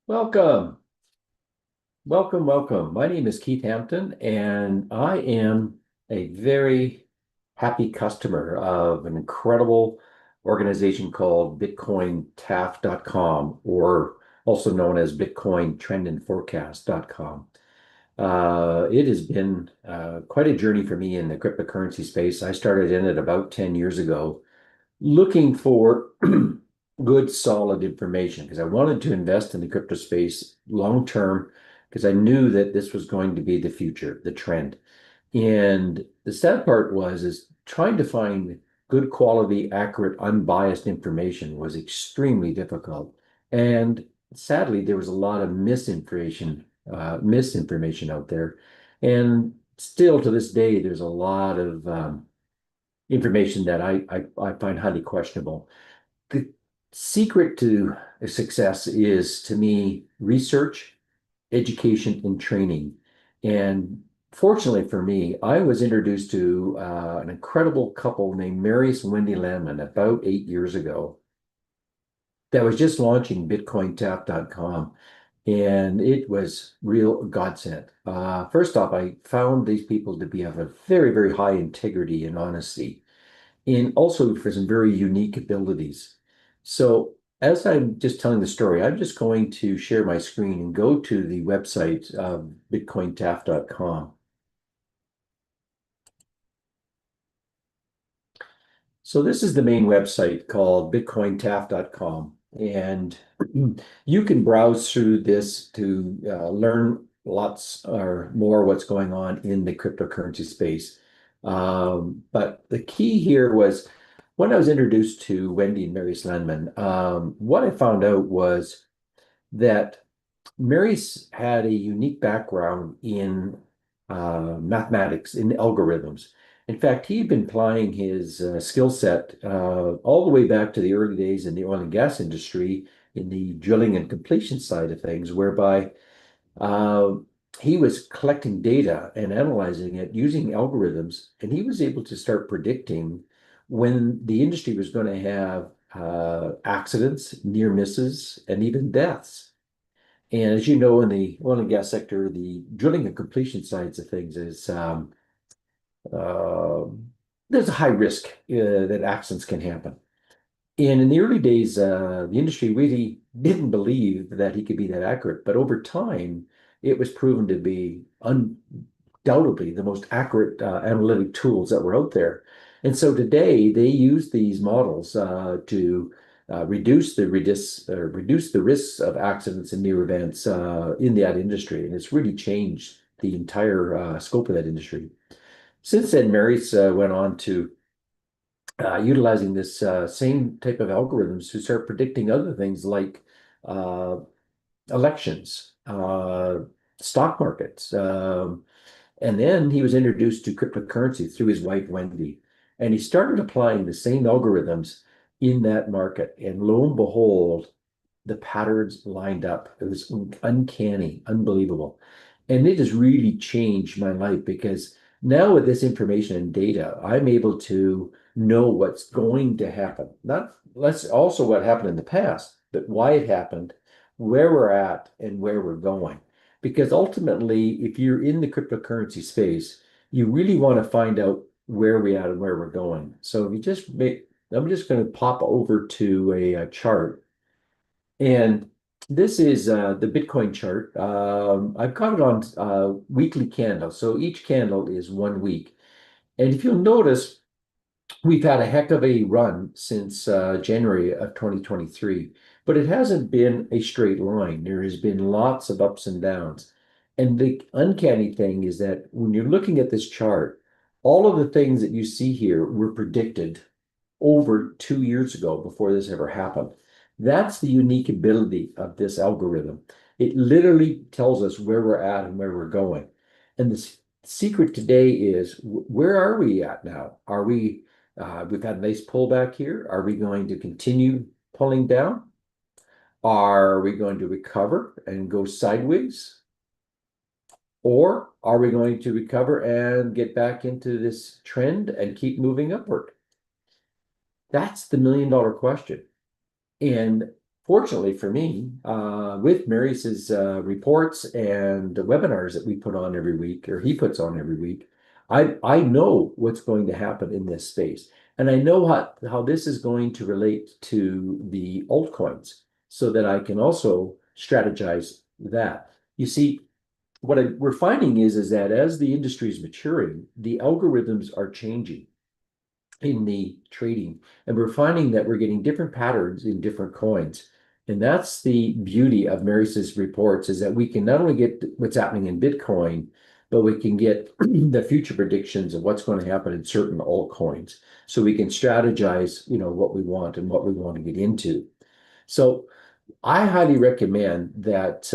Welcome, welcome. My name is Keith Hampton, and I am a very happy customer of an incredible organization called BitcoinTAF.com, or also known as BitcoinTrendandForecast.com. It has been quite a journey for me in the cryptocurrency space. I started in it about 10 years ago, looking for good, solid information because I wanted to invest in the crypto space long term because I knew that this was going to be the future, the trend. And the sad part was is trying to find good quality, accurate, unbiased information was extremely difficult. And sadly, there was a lot of misinformation out there. And still to this day, there's a lot of information that I find highly questionable. The secret to success is, to me, research, education, and training. And fortunately for me, I was introduced to an incredible couple named Marius and Wendy Landman about 8 years ago that was just launching BitcoinTap.com. And it was real godsend. First off, I found these people to be of a very, very high integrity and honesty, and also for some very unique abilities. So as I'm just telling the story, I'm just going to share my screen and go to the website of bitcointaf.com. So this is the main website called bitcointaf.com. And you can browse through this to learn lots or more what's going on in the cryptocurrency space. But the key here was when I was introduced to Wendy and Mary Slenman, what I found out was that Mary's had a unique background in mathematics, in algorithms. In fact, he'd been applying his skill set all the way back to the early days in the oil and gas industry, in the drilling and completion side of things, whereby uh, he was collecting data and analyzing it using algorithms, and he was able to start predicting when the industry was going to have accidents, near misses, and even deaths. And as you know, in the oil and gas sector, the drilling and completion sides of things is uh, there's a high risk that accidents can happen. And in the early days, the industry really didn't believe that he could be that accurate. But over time, it was proven to be undoubtedly the most accurate analytic tools that were out there. And so today, they use these models to reduce the risks of accidents and near events in that industry. And it's really changed the entire scope of that industry. Since then, Mary's went on to utilizing this same type of algorithms to start predicting other things like uh, elections, stock markets. And then he was introduced to cryptocurrency through his wife, Wendy. And he started applying the same algorithms in that market. And lo and behold, the patterns lined up. It was uncanny, unbelievable. And it has really changed my life because now with this information and data, I'm able to know what's going to happen. Not That's also what happened in the past, but why it happened, where we're at, and where we're going. Because ultimately, if you're in the cryptocurrency space, you really want to find out where we're at and where we're going. So if you just make, I'm just going to pop over to a chart, and this is the Bitcoin chart. I've got it on weekly candle. So each candle is 1 week. And if you'll notice, we've had a heck of a run since January of 2023, but it hasn't been a straight line. There has been lots of ups and downs. And the uncanny thing is that when you're looking at this chart, all of the things that you see here were predicted over 2 years ago before this ever happened. That's the unique ability of this algorithm. It literally tells us where we're at and where we're going. And the secret today is where are we at now? We've had a nice pullback here. Are we going to continue pulling down? Are we going to recover and go sideways? Or are we going to recover and get back into this trend and keep moving upward? That's the million dollar question. And fortunately for me, with Mary's reports and the webinars that we put on every week, or he puts on every week, I know what's going to happen in this space. And I know how this is going to relate to the altcoins so that I can also strategize that. You see, we're finding is that as the industry is maturing, the algorithms are changing in the trading, and we're finding that we're getting different patterns in different coins. And that's the beauty of Mary's reports, is that we can not only get what's happening in Bitcoin, but we can get the future predictions of what's going to happen in certain altcoins. So we can strategize, what we want and what we want to get into. So I highly recommend that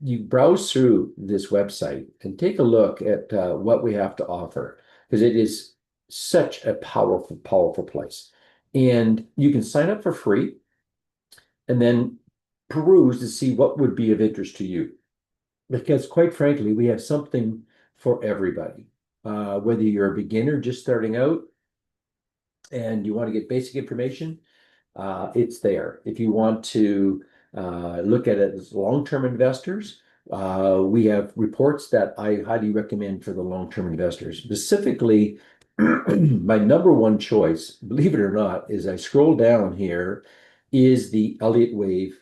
you browse through this website and take a look at what we have to offer, because it is such a powerful, powerful place. And you can sign up for free and then peruse to see what would be of interest to you. Because quite frankly, we have something for everybody. Whether you're a beginner just starting out and you want to get basic information, it's there. If you want to look at it as long-term investors, we have reports that I highly recommend for the long-term investors. Specifically, my number one choice, believe it or not, is I scroll down here, is the Elliott Wave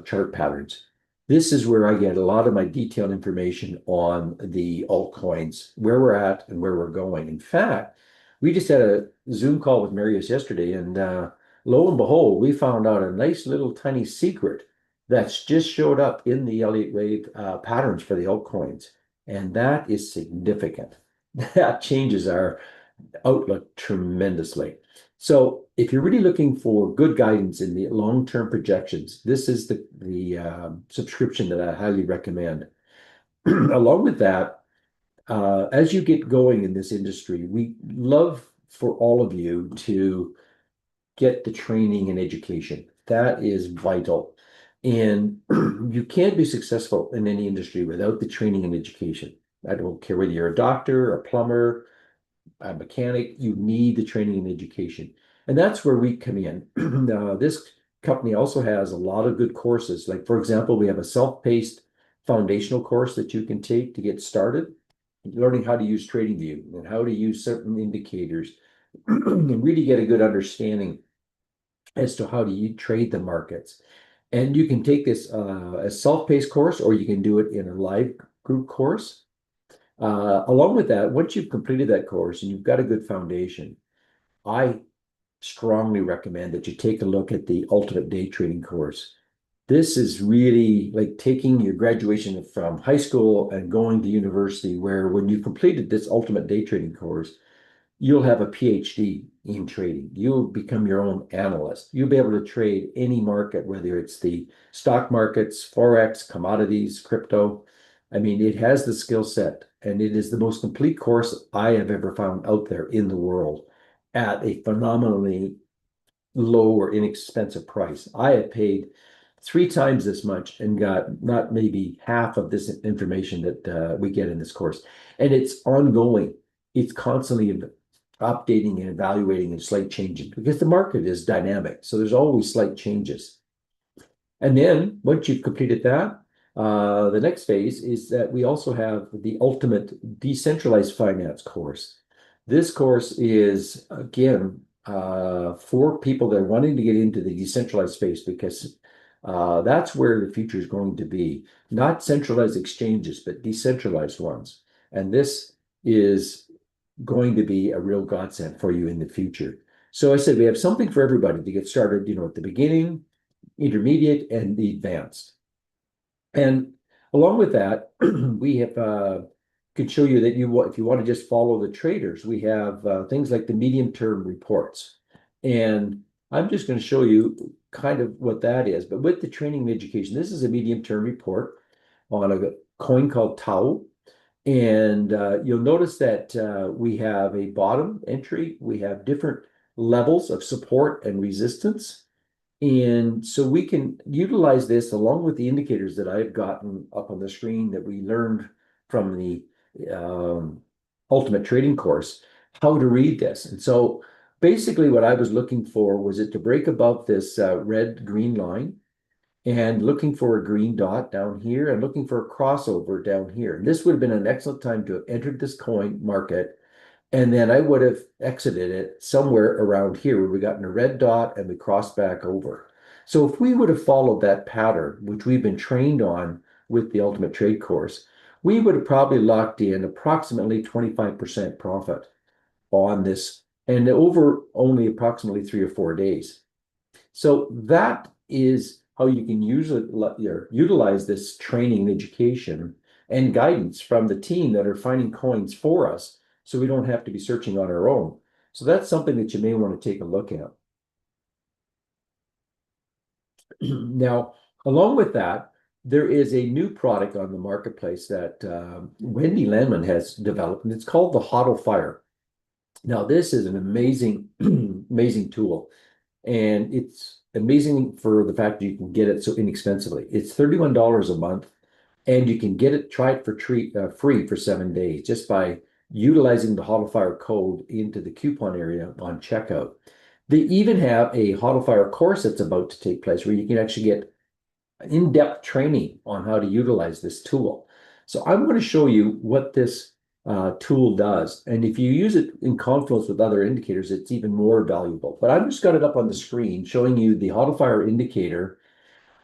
chart patterns. This is where I get a lot of my detailed information on the altcoins, where we're at and where we're going. In fact, we just had a Zoom call with Marius yesterday, and lo and behold, we found out a nice little tiny secret that's just showed up in the Elliott Wave patterns for the altcoins. And that is significant. That changes our outlook tremendously. So if you're really looking for good guidance in the long-term projections, this is the subscription that I highly recommend. Along with that, as you get going in this industry, we love for all of you to get the training and education. That is vital. And you can't be successful in any industry without the training and education. I don't care whether you're a doctor, a plumber, a mechanic, you need the training and education. And that's where we come in. This company also has a lot of good courses. Like, for example, we have a self-paced foundational course that you can take to get started, learning how to use TradingView and how to use certain indicators and really get a good understanding as to how do you trade the markets. And you can take this as self-paced course, or you can do it in a live group course. Along with that, once you've completed that course and you've got a good foundation, I strongly recommend that you take a look at the Ultimate Day Trading course. This is really like taking your graduation from high school and going to university, where when you completed this Ultimate Day Trading course, you'll have a PhD in trading. You'll become your own analyst. You'll be able to trade any market, whether it's the stock markets, Forex, commodities, crypto. I mean, it has the skill set, and it is the most complete course I have ever found out there in the world at a phenomenally low or inexpensive price. I have paid 3 times this much and got not maybe half of this information that we get in this course. And it's ongoing. It's constantly updating and evaluating and slight changing, because the market is dynamic. So there's always slight changes. And then once you've completed that, the next phase is that we also have the Ultimate Decentralized Finance course. This course is, again, for people that are wanting to get into the decentralized space, because that's where the future is going to be. Not centralized exchanges, but decentralized ones. And this is going to be a real godsend for you in the future. So I said we have something for everybody to get started, at the beginning, intermediate, and the advanced. And along with that, we have could show you that if you want to just follow the traders, we have things like the medium-term reports. And I'm just going to show you kind of what that is. But with the training and education, this is a medium-term report on a coin called Tau. And you'll notice that we have a bottom entry. We have different levels of support and resistance. And so we can utilize this along with the indicators that I've gotten up on the screen that we learned from the Ultimate Trading course, how to read this. And so basically what I was looking for was it to break above this red-green line and looking for a green dot down here and looking for a crossover down here. And this would have been an excellent time to have entered this coin market. And then I would have exited it somewhere around here where we got in a red dot and we crossed back over. So if we would have followed that pattern, which we've been trained on with the Ultimate Trade course, we would have probably locked in approximately 25% profit on this and over only approximately 3 or 4 days. So that is how you can utilize this training and education and guidance from the team that are finding coins for us so we don't have to be searching on our own. So that's something that you may want to take a look at. Now, along with that, there is a new product on the marketplace that Wendy Landman has developed, and it's called the HODL Fire. Now, this is an amazing, amazing tool, and it's amazing for the fact that you can get it so inexpensively. It's $31 a month, and you can try it for free for 7 days just by utilizing the HODL Fire code into the coupon area on checkout. They even have a HODL Fire course that's about to take place where you can actually get in-depth training on how to utilize this tool. So I'm going to show you what this tool does. And if you use it in confluence with other indicators, it's even more valuable. But I've just got it up on the screen showing you the HODL Fire indicator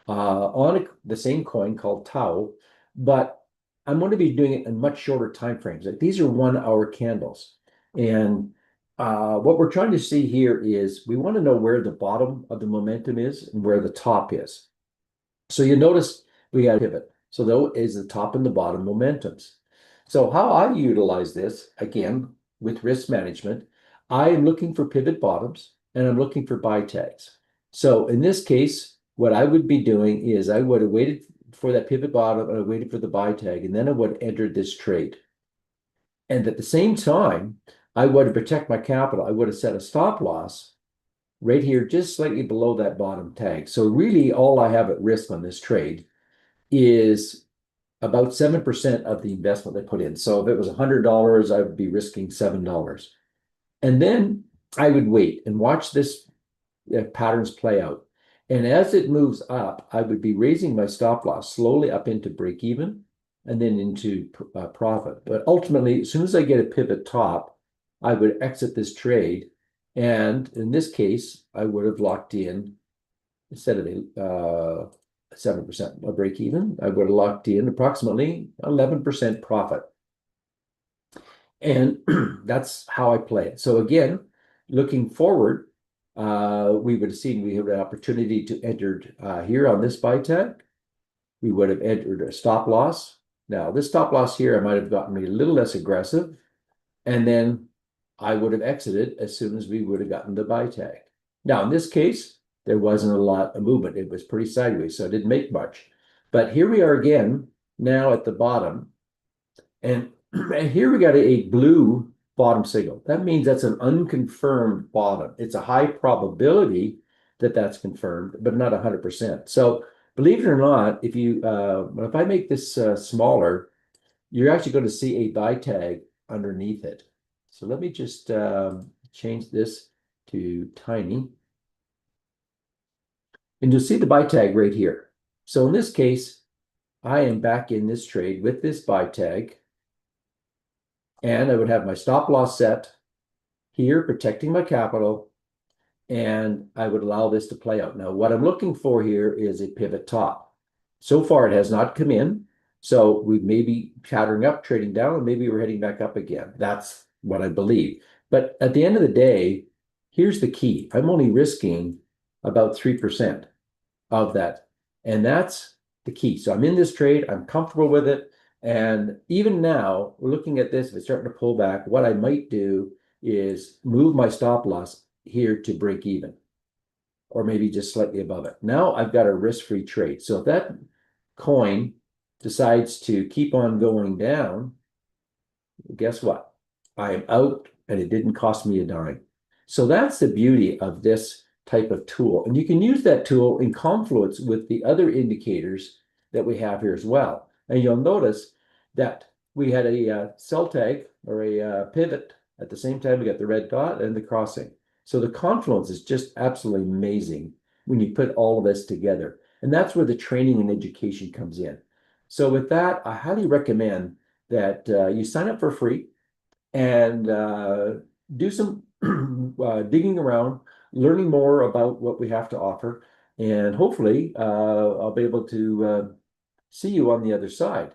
on the same coin called Tau, but I'm going to be doing it in much shorter time frames. Like these are 1 hour candles. And what we're trying to see here is we want to know where the bottom of the momentum is and where the top is. So you notice we got a pivot. So though is the top and the bottom momentums. So how I utilize this, again, with risk management, I am looking for pivot bottoms and I'm looking for buy tags. So in this case, what I would be doing is I would have waited for that pivot bottom and I waited for the buy tag, and then I would have entered this trade. And at the same time, I would have protect my capital. I would have set a stop loss right here, just slightly below that bottom tag. So really all I have at risk on this trade is about 7% of the investment I put in. So if it was $100, I would be risking $7. And then I would wait and watch this patterns play out. And as it moves up, I would be raising my stop loss slowly up into break even and then into profit. But ultimately, as soon as I get a pivot top, I would exit this trade. And in this case, I would have locked in, instead of a 7% break even, I would have locked in approximately 11% profit. And that's how I play it. So again, looking forward, we would have seen we had an opportunity to enter here on this buy tag. We would have entered a stop loss. Now, this stop loss here, I might have gotten a little less aggressive, and then I would have exited as soon as we would have gotten the buy tag. Now, in this case, there wasn't a lot of movement. It was pretty sideways, so it didn't make much. But here we are again, now at the bottom, and here we got a blue bottom signal. That means that's an unconfirmed bottom. It's a high probability that that's confirmed, but not 100%. So believe it or not, if I make this smaller, you're actually going to see a buy tag underneath it. So let me just change this to tiny. And you'll see the buy tag right here. So in this case, I am back in this trade with this buy tag. And I would have my stop loss set here, protecting my capital, and I would allow this to play out. Now, what I'm looking for here is a pivot top. So far, it has not come in. So we may be chattering up, trading down, and maybe we're heading back up again. That's what I believe. But at the end of the day, here's the key. I'm only risking about 3% of that. And that's the key. So I'm in this trade. I'm comfortable with it. And even now, looking at this, if it's starting to pull back, what I might do is move my stop loss here to break even, or maybe just slightly above it. Now I've got a risk-free trade. So if that coin decides to keep on going down, guess what? I am out and it didn't cost me a dime. So that's the beauty of this type of tool. And you can use that tool in confluence with the other indicators that we have here as well. And you'll notice that we had a sell tag or a pivot at the same time. We got the red dot and the crossing. So the confluence is just absolutely amazing when you put all of this together. And that's where the training and education comes in. So with that, I highly recommend that you sign up for free and do some digging around, learning more about what we have to offer, and hopefully I'll be able to see you on the other side.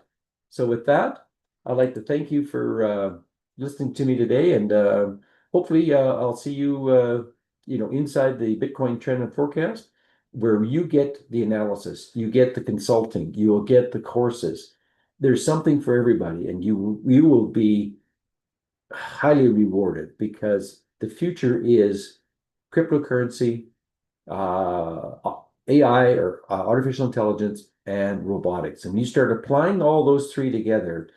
So with that, I'd like to thank you for listening to me today, and hopefully I'll see you, inside the Bitcoin trend and forecast, where you get the analysis, you get the consulting, you will get the courses. There's something for everybody, and you will be highly rewarded because the future is cryptocurrency, AI or artificial intelligence, and robotics. And you start applying all those three together,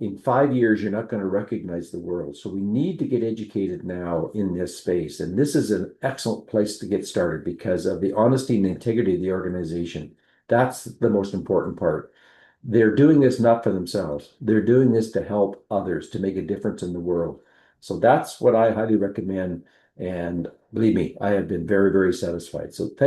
in 5 years, you're not going to recognize the world. So we need to get educated now in this space. And this is an excellent place to get started because of the honesty and integrity of the organization. That's the most important part. They're doing this not for themselves. They're doing this to help others, to make a difference in the world. So that's what I highly recommend. And believe me, I have been very, very satisfied. So thank